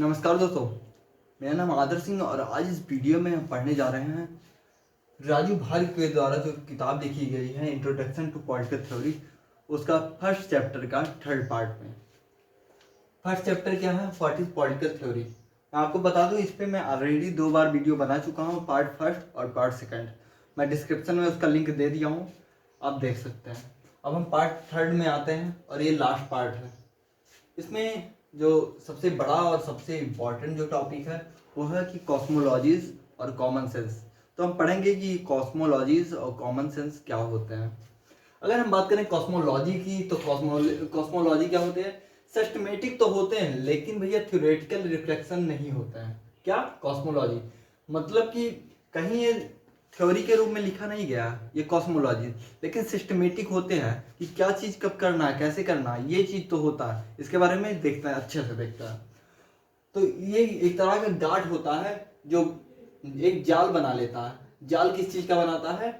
नमस्कार दोस्तों, मेरा नाम आदर सिंह और आज इस वीडियो में हम पढ़ने जा रहे हैं राजू भार्गव के द्वारा जो किताब लिखी गई है इंट्रोडक्शन टू पॉलिटिकल थ्योरी, उसका फर्स्ट चैप्टर का थर्ड पार्ट में। फर्स्ट चैप्टर क्या है? What is political theory. मैं आपको बता दूं, इस पे मैं ऑलरेडी 2 बार वीडियो बना चुका हूं, पार्ट फर्स्ट और पार्ट सेकंड। मैं डिस्क्रिप्शन में उसका लिंक दे दिया हूं, आप देख सकते हैं। अब हम पार्ट थर्ड में आते हैं और ये लास्ट पार्ट है। इसमें जो सबसे बड़ा और सबसे इम्पोर्टेंट जो टॉपिक है वो है कि कॉस्मोलॉजीज और कॉमन सेंस। तो हम पढ़ेंगे कि कॉस्मोलॉजीज और कॉमन सेंस क्या होते हैं। अगर हम बात करें कॉस्मोलॉजी की, तो कॉस्मोलॉजी क्या होते हैं? सिस्टमेटिक तो होते हैं, लेकिन भैया थ्योरेटिकल रिफ्लेक्शन नहीं होता है। क्या कॉस्मोलॉजी मतलब कि कहीं ये थ्योरी के रूप में लिखा नहीं गया ये कॉस्मोलॉजी, लेकिन सिस्टमेटिक होते हैं कि क्या चीज कब करना है, कैसे करना है, ये चीज तो होता है। इसके बारे में देखता है, अच्छे से देखता है। तो ये एक तरह का गार्ड होता है जो एक जाल बना लेता है। जाल किस चीज का बनाता है?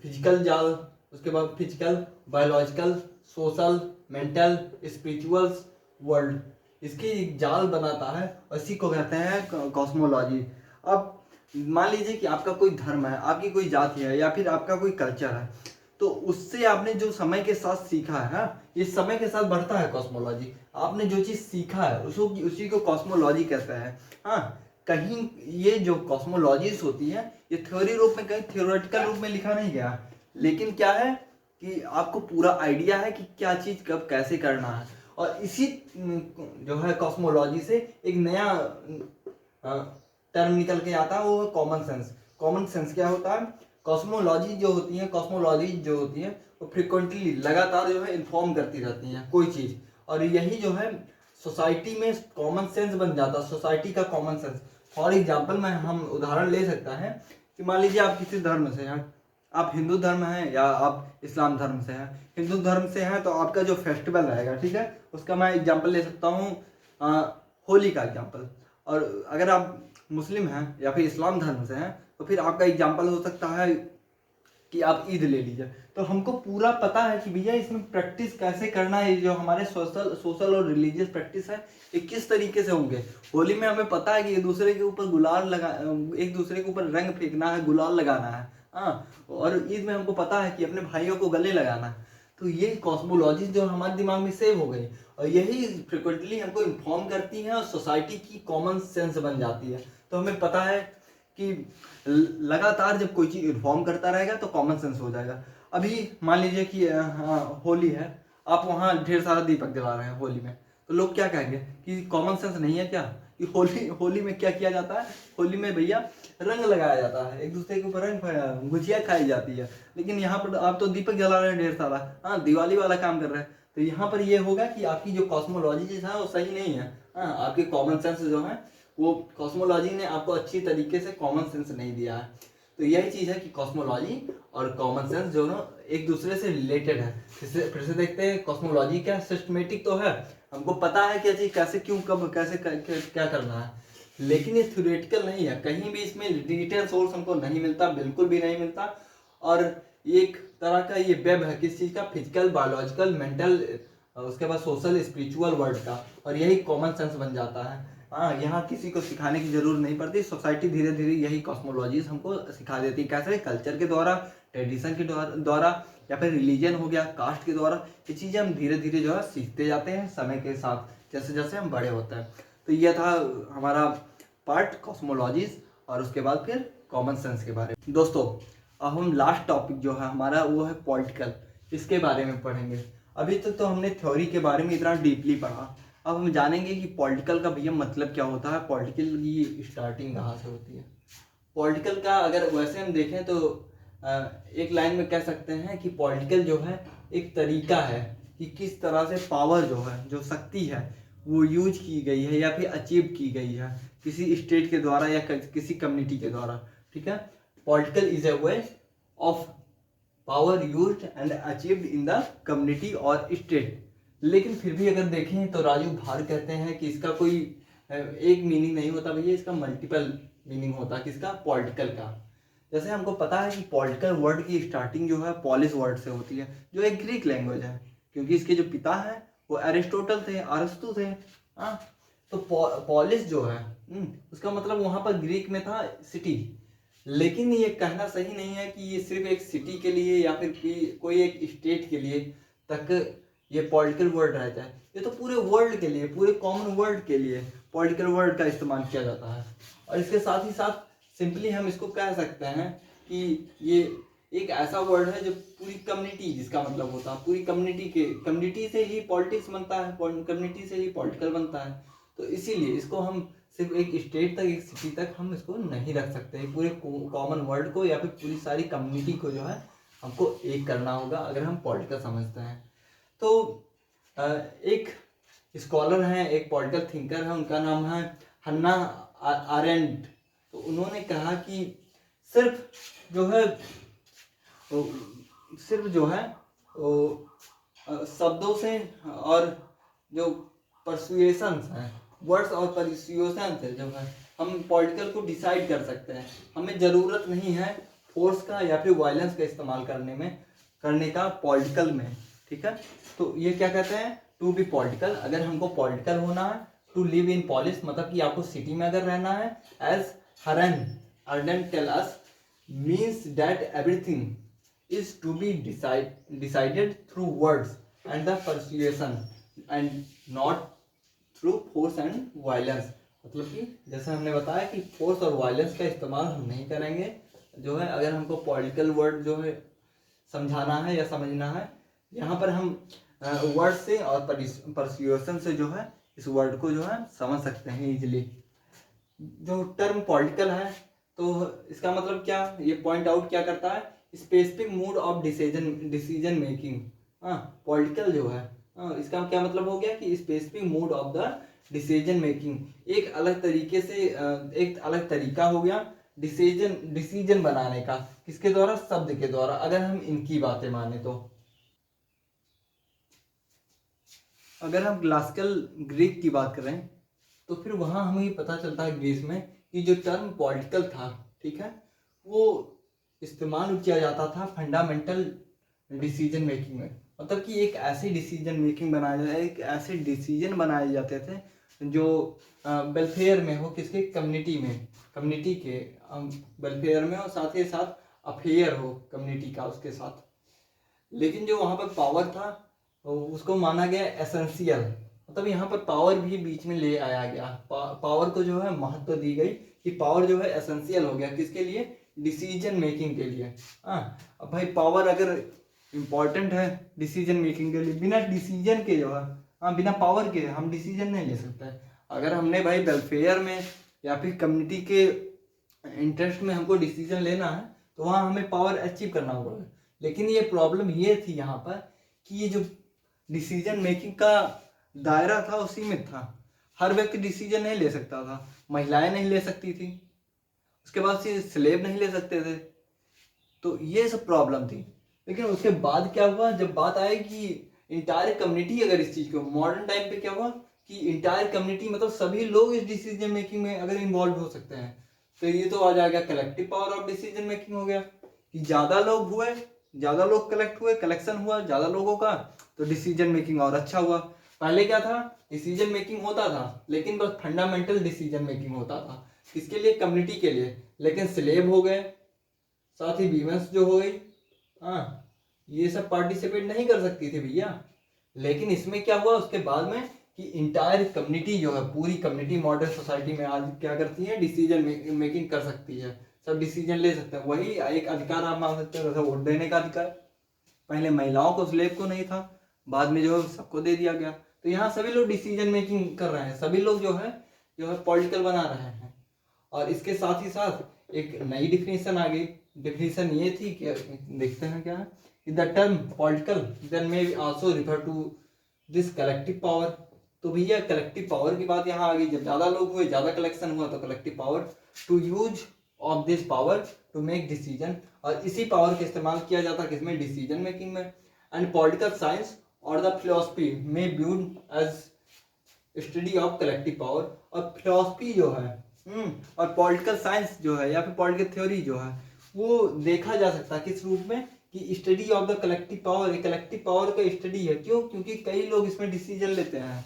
फिजिकल जाल, उसके बाद physical, biological, social, mental, spiritual world, इसकी एक जाल बनाता है और इसी को कहते हैं कॉस्मोलॉजी। अब मान लीजिए कि आपका कोई धर्म है, आपकी कोई जाति है, या फिर आपका कोई कल्चर है, तो उससे आपने जो समय के साथ सीखा है, ये समय के साथ बढ़ता है कॉस्मोलॉजी। आपने जो चीज सीखा है उसी को कॉस्मोलॉजी कहते हैं। हाँ, कहीं ये जो कॉस्मोलॉजीज होती है ये थ्योरी रूप में, कहीं थ्योरेटिकल रूप में लिखा नहीं गया, लेकिन क्या है कि आपको पूरा आइडिया है कि क्या चीज कब कैसे करना है। और इसी जो है कॉस्मोलॉजी से एक नया टर्म निकल के आता है, वो है कॉमन सेंस। कॉमन सेंस क्या होता है? कॉस्मोलॉजी जो होती है वो फ्रिक्वेंटली, लगातार जो है इन्फॉर्म करती रहती हैं कोई चीज, और यही जो है सोसाइटी में कॉमन सेंस बन जाता है, सोसाइटी का कॉमन सेंस। फॉर एग्जाम्पल में हम उदाहरण ले सकता है कि मान लीजिए आप किसी धर्म से हैं, आप हिंदू धर्म हैं या आप इस्लाम धर्म से हैं। हिंदू धर्म से हैं तो आपका जो फेस्टिवल रहेगा, ठीक है, उसका मैं एग्जाम्पल ले सकता हूँ होली का एग्जाम्पल। और अगर आप मुस्लिम हैं या फिर इस्लाम धर्म से हैं तो फिर आपका एग्जाम्पल हो सकता है कि आप ईद ले लीजिए। तो हमको पूरा पता है कि भैया इसमें प्रैक्टिस कैसे करना है, जो हमारे सोशल और रिलीजियस प्रैक्टिस है ये किस तरीके से होंगे। होली में हमें पता है कि एक दूसरे के ऊपर गुलाल लगा, एक दूसरे के ऊपर रंग फेंकना है, गुलाल लगाना है। हाँ, और ईद में हमको पता है कि अपने भाइयों को गले लगाना है। तो ये कॉस्मोलॉजी जो हमारे दिमाग में सेव हो गई और यही फ्रिक्वेंटली हमको इन्फॉर्म करती है और सोसाइटी की कॉमन सेंस बन जाती है। तो हमें पता है कि लगातार जब कोई चीज इन्फॉर्म करता रहेगा तो कॉमन सेंस हो जाएगा। अभी मान लीजिए कि होली है, आप वहाँ ढेर सारा दीपक जला रहे हैं होली में, तो लोग क्या कहेंगे कि कॉमन सेंस नहीं है क्या? कि होली में क्या किया जाता है? होली में भैया रंग लगाया जाता है, एक दूसरे के ऊपर रंग, गुजिया खाई जाती है। लेकिन यहाँ पर आप तो दीपक जला रहे हैं ढेर सारा, हाँ, दिवाली वाला काम कर रहे हैं। तो यहाँ पर ये होगा कि आपकी जो कॉस्मोलॉजी है वो सही नहीं है। हाँ, आपके कॉमन सेंस जो है वो कॉस्मोलॉजी ने आपको अच्छी तरीके से कॉमन सेंस नहीं दिया है। तो यही चीज है कि कॉस्मोलॉजी और कॉमन सेंस जो ना एक दूसरे से रिलेटेड है। फिर से देखते हैं, कॉस्मोलॉजी क्या सिस्टमेटिक तो है, हमको पता है क्या चीज कैसे, क्यों, कब, कैसे क्या करना है, लेकिन ये थ्योरेटिकल नहीं है। कहीं भी इसमें डिटेल सोर्स हमको नहीं मिलता, बिल्कुल भी नहीं मिलता। और एक तरह का ये वेब है किस चीज का? फिजिकल, बायोलॉजिकल, मेंटल, उसके बाद सोशल, स्पिरिचुअल वर्ल्ड का, और यही कॉमन सेंस बन जाता है। हाँ, यहाँ किसी को सिखाने की जरूरत नहीं पड़ती, सोसाइटी धीरे धीरे यही कॉस्मोलॉजीज हमको सिखा देती है। कैसे? कल्चर के द्वारा, ट्रेडिशन के द्वारा, या फिर रिलीजन हो गया, कास्ट के द्वारा। ये चीजें हम धीरे धीरे जो है सीखते जाते हैं समय के साथ, जैसे जैसे हम बड़े होते हैं। तो यह था हमारा पार्ट कॉस्मोलॉजीज, और उसके बाद फिर कॉमन सेंस के बारे में। दोस्तों, अब हम लास्ट टॉपिक जो है हमारा वो है पॉलिटिकल, इसके बारे में पढ़ेंगे। अभी तक तो हमने थ्योरी के बारे में इतना डीपली पढ़ा, अब हम जानेंगे कि पॉलिटिकल का भैया मतलब क्या होता है, पॉलिटिकल की स्टार्टिंग कहाँ से होती है। पॉलिटिकल का अगर वैसे हम देखें तो एक लाइन में कह सकते हैं कि पॉलिटिकल जो है एक तरीका है कि किस तरह से पावर जो है, जो शक्ति है, वो यूज की गई है या फिर अचीव की गई है किसी स्टेट के द्वारा या किसी कम्युनिटी के द्वारा। ठीक है, political is a way of power used and achieved in the community और स्टेट। लेकिन फिर भी अगर देखें तो राजू भार कहते हैं कि इसका कोई एक मीनिंग नहीं होता भैया, इसका मल्टीपल मीनिंग होता है। किसका? पॉलिटिकल का। जैसे हमको पता है कि पॉलिटिकल वर्ड की स्टार्टिंग जो है पॉलिस वर्ड से होती है, जो एक ग्रीक लैंग्वेज है, क्योंकि इसके जो पिता है वो अरिस्टोटल थे, अरस्तु थे। हाँ, तो पॉलिस जो है उसका मतलब वहां पर ग्रीक में था सिटी। लेकिन ये कहना सही नहीं है कि ये सिर्फ एक सिटी के लिए या फिर कोई एक स्टेट के लिए तक ये पॉलिटिकल वर्ड रहता है। ये तो पूरे वर्ल्ड के लिए, पूरे कॉमन वर्ल्ड के लिए पॉलिटिकल वर्ड का इस्तेमाल किया जाता है। और इसके साथ ही साथ सिंपली हम इसको कह सकते हैं कि ये एक ऐसा वर्ड है जो पूरी कम्युनिटी, जिसका मतलब होता है पूरी कम्युनिटी से ही पॉलिटिक्स बनता है, कम्युनिटी से ही पॉलिटिकल बनता है। तो इसीलिए इसको हम सिर्फ एक स्टेट तक, एक सिटी तक हम इसको नहीं रख सकते। पूरे कॉमन वर्ल्ड को या फिर पूरी सारी कम्युनिटी को जो है हमको एक करना होगा अगर हम पॉलिटिकल समझते हैं। तो एक स्कॉलर हैं, एक पॉलिटिकल थिंकर है, उनका नाम है हन्ना आरेंट। तो उन्होंने कहा कि सिर्फ जो है शब्दों से और जो परसुएशंस हैं, वर्ड्स और परसुएशंस है जो है, हम पॉलिटिकल को डिसाइड कर सकते हैं। हमें ज़रूरत नहीं है फोर्स का या फिर वायलेंस का इस्तेमाल करने का पॉलिटिकल में, ठीक है। तो ये क्या कहते हैं, टू बी पॉलिटिकल। अगर हमको पॉलिटिकल होना है, टू लिव इन पॉलिस, मतलब कि आपको सिटी में अगर रहना है, as Arendt tell us, means that everything is to be decided through words and the persuasion and not through force and violence. मतलब कि जैसे हमने बताया कि फोर्स और वायलेंस का इस्तेमाल हम नहीं करेंगे जो है, अगर हमको पॉलिटिकल वर्ड जो है समझाना है या समझना है। यहाँ पर हम वर्ड से और परसुएशन से जो है इस वर्ड को जो है समझ सकते हैं इजीली। जो टर्म पॉलिटिकल है, तो इसका मतलब क्या, ये पॉइंट आउट क्या करता है, specific mood off decision making. Political जो है इसका क्या मतलब हो गया कि specific mood off the decision making, एक अलग तरीके से एक अलग तरीका हो गया डिसीजन बनाने का। किसके द्वारा, शब्द के द्वारा, अगर हम इनकी बातें माने तो। अगर हम क्लासिकल ग्रीक की बात करें तो फिर वहां हमें पता चलता है ग्रीस में कि जो टर्म पॉलिटिकल था, ठीक है, वो इस्तेमाल किया जाता था फंडामेंटल डिसीजन मेकिंग में। मतलब कि एक ऐसी डिसीजन मेकिंग एक ऐसे डिसीजन बनाए जाते थे जो वेलफेयर में हो, किसके, कम्युनिटी के वेलफेयर में हो, साथ ही साथ अफेयर हो कम्युनिटी का उसके साथ। लेकिन जो वहाँ पर पावर था उसको माना गया एसेंशियल। मतलब यहाँ पर पावर भी बीच में ले आया गया, पावर को जो है महत्व दी गई कि पावर जो है एसेंशियल हो गया, किसके लिए, डिसीजन मेकिंग के लिए। अब भाई पावर अगर इम्पोर्टेंट है डिसीजन मेकिंग के लिए, बिना डिसीजन के जो है बिना पावर के हम डिसीजन नहीं ले सकते। अगर हमने भाई वेलफेयर में या फिर कम्युनिटी के इंटरेस्ट में हमको डिसीजन लेना है तो वहाँ हमें पावर अचीव करना होगा। लेकिन ये प्रॉब्लम ये थी यहाँ पर कि ये जो डिसीजन मेकिंग का दायरा था उसी में था, हर व्यक्ति डिसीजन नहीं ले सकता था। महिलाएं नहीं ले सकती थी, उसके बाद से स्लेव नहीं ले सकते थे, तो ये सब प्रॉब्लम थी। लेकिन उसके बाद क्या हुआ, जब बात आई कि इंटायर कम्युनिटी, अगर इस चीज को मॉडर्न टाइम पे क्या हुआ कि इंटायर कम्युनिटी मतलब सभी लोग इस डिसीजन मेकिंग में अगर इन्वॉल्व हो सकते हैं, तो ये तो आ जाएगा collective power of decision making हो गया कि ज्यादा लोग कलेक्ट हुए, कलेक्शन हुआ ज्यादा लोगों का, तो डिसीजन मेकिंग और अच्छा हुआ। पहले क्या था, डिसीजन मेकिंग होता था लेकिन बस फंडामेंटल डिसीजन मेकिंग होता था, किसके लिए, कम्युनिटी के लिए। लेकिन स्लेव हो गए, साथ ही वीमेंस जो हो गई, ये सब पार्टिसिपेट नहीं कर सकती थी भैया। लेकिन इसमें क्या हुआ उसके बाद में कि इंटायर कम्युनिटी जो है, पूरी कम्युनिटी मॉडर्न सोसाइटी में आज क्या करती है, डिसीजन मेकिंग कर सकती है, सब डिसीजन ले सकते हैं। वही एक अधिकार आप मान सकते हो, जैसे वोट देने का अधिकार पहले महिलाओं को, स्लेव को नहीं था, बाद में जो है सबको दे दिया गया। तो यहाँ सभी लोग डिसीजन मेकिंग कर रहे हैं, सभी लोग जो है पॉलिटिकल बना रहे हैं। और इसके साथ ही साथ एक नई डिफिनेशन आ गई। डिफिनेशन ये थी कि देखते हैं क्या है, the term political then may also refer to this collective power. तो भैया कलेक्टिव पावर की बात यहाँ आ गई, जब ज्यादा लोग हुए, ज्यादा कलेक्शन हुआ, तो collective power, to use of this power to make decision. और इसी पावर का इस्तेमाल किया जाता है किसमें, डिसीजन मेकिंग में। एंड पॉलिटिकल साइंस और द फिलोसफी में viewed as study of collective power. और फिलोसफी जो है और पॉलिटिकल साइंस जो है या फिर पॉलिटिकल थ्योरी जो है, वो देखा जा सकता है किस रूप में, कि study of the collective power. Collective power का स्टडी है, क्यों, क्योंकि कई लोग इसमें डिसीजन लेते हैं,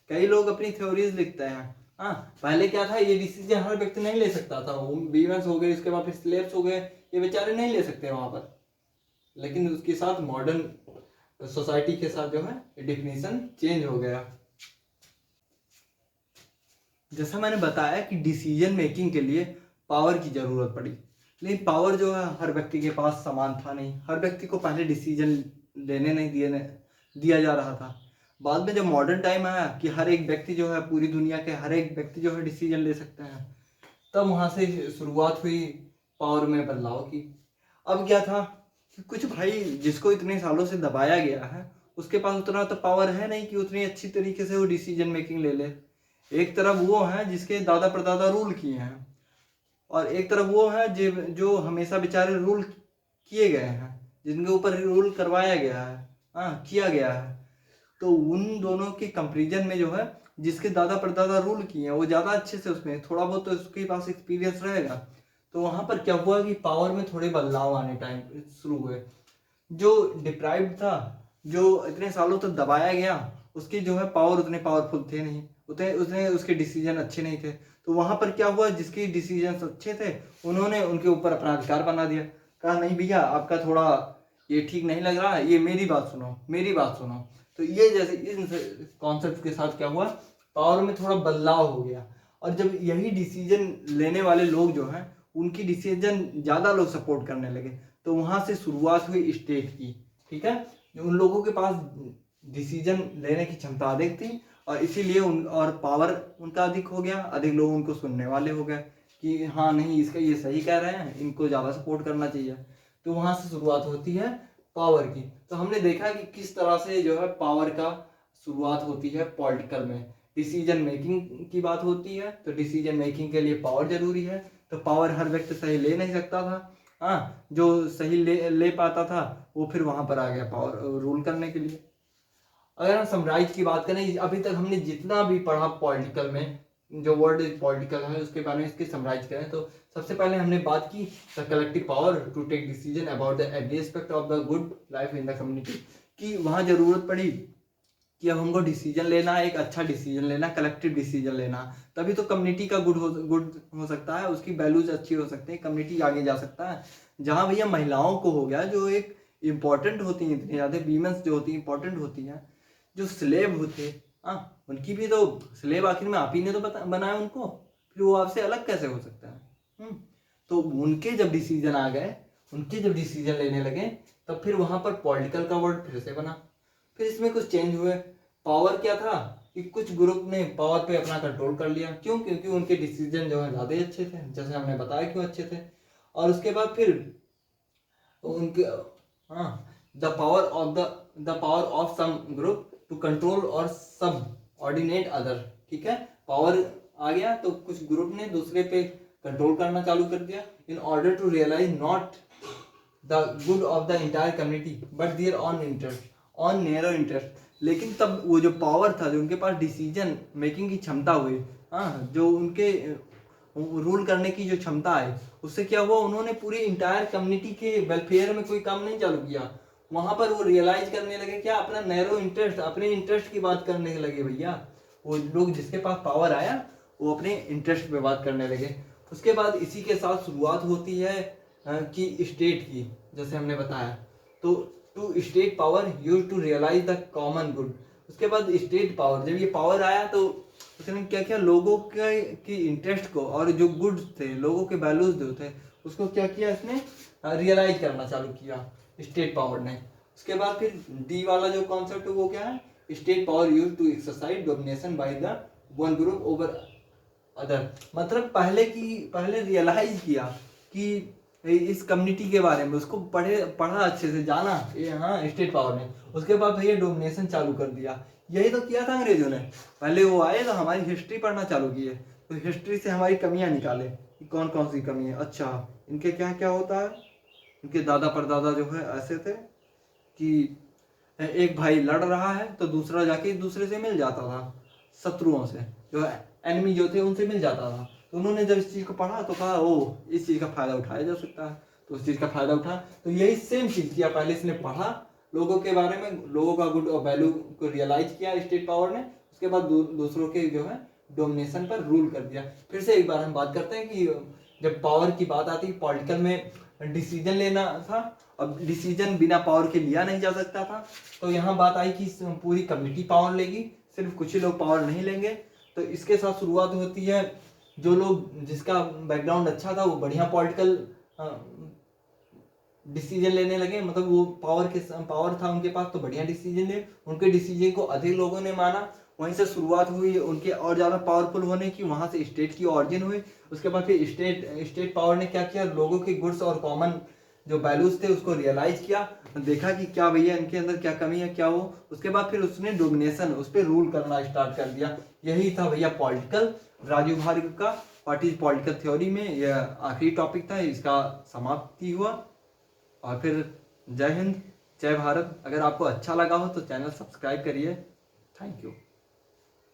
कई लोग अपनी थ्योरीज लिखते हैं। हाँ, पहले क्या था, ये डिसीजन हर व्यक्ति नहीं ले सकता था। वीमेंस हो गए, उसके बाद फिर स्लेव्स हो गए, ये बेचारे नहीं ले सकते वहां पर। लेकिन उसके साथ मॉडर्न सोसाइटी के साथ जो है डिफिनीशन चेंज हो गया। जैसा मैंने बताया कि डिसीजन मेकिंग के लिए पावर की जरूरत पड़ी, लेकिन पावर जो है हर व्यक्ति के पास समान था नहीं। हर व्यक्ति को पहले डिसीजन लेने नहीं दिया जा रहा था। बाद में जब मॉडर्न टाइम आया कि हर एक व्यक्ति जो है, पूरी दुनिया के हर एक व्यक्ति जो है डिसीजन ले सकते हैं, तब वहां से शुरुआत हुई पावर में बदलाव की। अब क्या था कि कुछ भाई जिसको इतने सालों से दबाया गया है, उसके पास उतना तो पावर है नहीं कि उतनी अच्छी तरीके से वो डिसीजन मेकिंग ले ले। एक तरफ वो है जिसके दादा परदादा रूल किए हैं, और एक तरफ वो है जो हमेशा बेचारे रूल किए गए हैं, जिनके ऊपर रूल करवाया गया है, हाँ किया गया है। तो उन दोनों के कंपेरिजन में जो है, जिसके दादा परदादा रूल किए हैं वो ज़्यादा अच्छे से, उसमें थोड़ा बहुत तो उसके पास एक्सपीरियंस रहेगा। तो वहाँ पर क्या हुआ कि पावर में थोड़े बदलाव आने टाइम शुरू हुए। जो डिप्राइव्ड था, जो इतने सालों तक दबाया गया, उसकी जो है पावर उतने पावरफुल थे नहीं, उतने उसके डिसीजन अच्छे नहीं थे। तो वहां पर क्या हुआ, जिसके डिसीजन अच्छे थे उन्होंने उनके ऊपर अपना अधिकार बना दिया। कहा नहीं भैया, आपका थोड़ा ये ठीक नहीं लग रहा है, ये मेरी बात सुनो, मेरी बात सुनो। तो ये जैसे इन कॉन्सेप्ट के साथ क्या हुआ, पावर में थोड़ा बदलाव हो गया। और जब यही डिसीजन लेने वाले लोग जो हैं, उनकी डिसीजन ज़्यादा लोग सपोर्ट करने लगे, तो वहां से शुरुआत हुई स्टेट की। ठीक है, उन लोगों के पास डिसीजन लेने की क्षमता अधिक थी, और इसीलिए और पावर उनका अधिक हो गया, अधिक लोग उनको सुनने वाले हो गए कि हाँ नहीं, इसका ये सही कह रहे हैं, इनको ज़्यादा सपोर्ट करना चाहिए। तो वहां से शुरुआत होती है पावर की। तो हमने देखा कि किस तरह से जो है पावर का शुरुआत होती है पॉलिटिकल में। डिसीजन मेकिंग की बात होती है, तो डिसीजन मेकिंग के लिए पावर जरूरी है। तो पावर हर व्यक्ति सही ले नहीं सकता था, हाँ जो सही ले पाता था वो फिर वहां पर आ गया पावर रूल करने के लिए। अगर हम समराइज की बात करें, अभी तक हमने जितना भी पढ़ा पॉलिटिकल में, जो वर्ड पॉलिटिकल है उसके बारे में इसके समराइज करें, तो सबसे पहले हमने बात की the collective power to take decision about the every aspect of the good life in the community. कि वहाँ जरूरत पड़ी कि अब हमको डिसीजन लेना, एक अच्छा डिसीजन लेना, कलेक्टिव डिसीजन लेना, तभी तो कम्युनिटी का गुड हो सकता है, उसकी वैल्यूज अच्छी हो सकती है, कम्युनिटी आगे जा सकता है। जहाँ भैया महिलाओं को हो गया, जो एक इंपॉर्टेंट होती हैं, इतनी ज़्यादा वीमेंस जो होती हैं इंपॉर्टेंट होती हैं, जो स्लेव होते, हाँ उनकी भी तो स्लेव आखिर में आप ही ने तो बनाया उनको, फिर वो आपसे अलग कैसे हो सकता है। तो उनके जब डिसीजन आ गए, उनके जब डिसीजन लेने लगे, तब फिर वहां पर पॉलिटिकल का वर्ड फिर से बना। फिर इसमें कुछ चेंज हुए। पावर क्या था कि कुछ ग्रुप ने पावर पे अपना कंट्रोल कर लिया। क्यों? क्योंकि उनके डिसीजन जो है ज़्यादा अच्छे थे, जैसे हमने बताया क्यों अच्छे थे। और उसके बाद फिर उनके, हाँ, the power of some group to control और सब ऑर्डिनेट अदर। ठीक है, पावर आ गया तो कुछ ग्रुप ने दूसरे पे कंट्रोल करना चालू कर दिया, in order to realise not the good of the entire community but their own interest, own narrow interest. लेकिन तब वो जो पावर था, जो उनके पास डिसीजन मेकिंग की क्षमता हुई, हाँ जो उनके रूल करने की जो क्षमता है, उससे क्या हुआ, उन्होंने पूरी इंटायर कम्युनिटी के वेलफेयर में कोई काम नहीं चालू किया। वहां पर वो रियलाइज करने लगे क्या, अपना नैरो इंटरेस्ट, अपने इंटरेस्ट की बात करने लगे भैया। वो लोग जिसके पास पावर आया वो अपने इंटरेस्ट पे बात करने लगे। उसके बाद इसी के साथ शुरुआत होती है कि स्टेट की, जैसे हमने बताया। तो to state power use to realise the common good. उसके बाद स्टेट पावर, जब ये पावर आया तो उसने क्या किया, लोगों के की इंटरेस्ट को और जो गुड्स थे, लोगों के वैल्यूज जो थे, उसको क्या किया, इसने रियलाइज करना चालू किया स्टेट पावर ने। उसके बाद फिर डी वाला जो कॉन्सेप्ट है वो क्या है, state power use to exercise domination by the one group over other. मतलब पहले रियलाइज किया कि इस कम्युनिटी के बारे में, उसको पढ़ा अच्छे से, जाना ये, हाँ स्टेट पावर ने। उसके बाद भैया डोमिनेशन चालू कर दिया। यही तो किया था अंग्रेजों ने। पहले वो आए तो हमारी हिस्ट्री पढ़ना चालू किए, तो हिस्ट्री से हमारी कमियां निकाले कि कौन कौन सी कमी है। अच्छा, इनके क्या क्या होता है, इनके दादा परदादा जो है ऐसे थे कि एक भाई लड़ रहा है तो दूसरा जाके दूसरे से मिल जाता था, शत्रुओं से, जो एनिमी जो थे उनसे मिल जाता था। तो उन्होंने जब इस चीज़ को पढ़ा तो कहा ओ, इस चीज़ का फायदा उठाया जा सकता है, तो उस चीज़ का फायदा उठा। तो यही सेम चीज़ किया, पहले इसने पढ़ा लोगों के बारे में, लोगों का गुड और वैल्यू को रियलाइज किया स्टेट पावर ने। उसके बाद दूसरों के जो है डोमिनेशन पर रूल कर दिया। फिर से एक बार हम बात करते हैं कि जब पावर की बात आती है, पॉलिटिकल में डिसीजन लेना था, अब डिसीजन बिना पावर के लिया नहीं जा सकता था, तो यहाँ बात आई कि पूरी कम्युनिटी पावर लेगी, सिर्फ कुछ ही लोग पावर नहीं लेंगे। तो इसके साथ शुरुआत होती है, जो लोग जिसका बैकग्राउंड अच्छा था वो बढ़िया पॉलिटिकल डिसीजन लेने लगे, मतलब वो पावर था उनके पास तो बढ़िया डिसीजन ले, उनके डिसीजन को अधिक लोगों ने माना। वहीं से शुरुआत हुई उनके और ज़्यादा पावरफुल होने की, वहाँ से स्टेट की ऑरिजिन हुई। उसके बाद फिर स्टेट पावर ने क्या किया, लोगों के गुड्स और कॉमन जो वैल्यूज थे उसको रियलाइज किया, देखा कि क्या भैया इनके अंदर क्या कमी है क्या वो, उसके बाद फिर उसने डोमिनेशन उस पर रूल करना स्टार्ट कर दिया। यही था भैया पॉलिटिकल, राजू भार्गव का व्हाट इज पॉलिटिकल थ्योरी में यह आखिरी टॉपिक था, इसका समाप्ति हुआ। और फिर जय हिंद, जय भारत। अगर आपको अच्छा लगा हो तो चैनल सब्सक्राइब करिए। Thank you.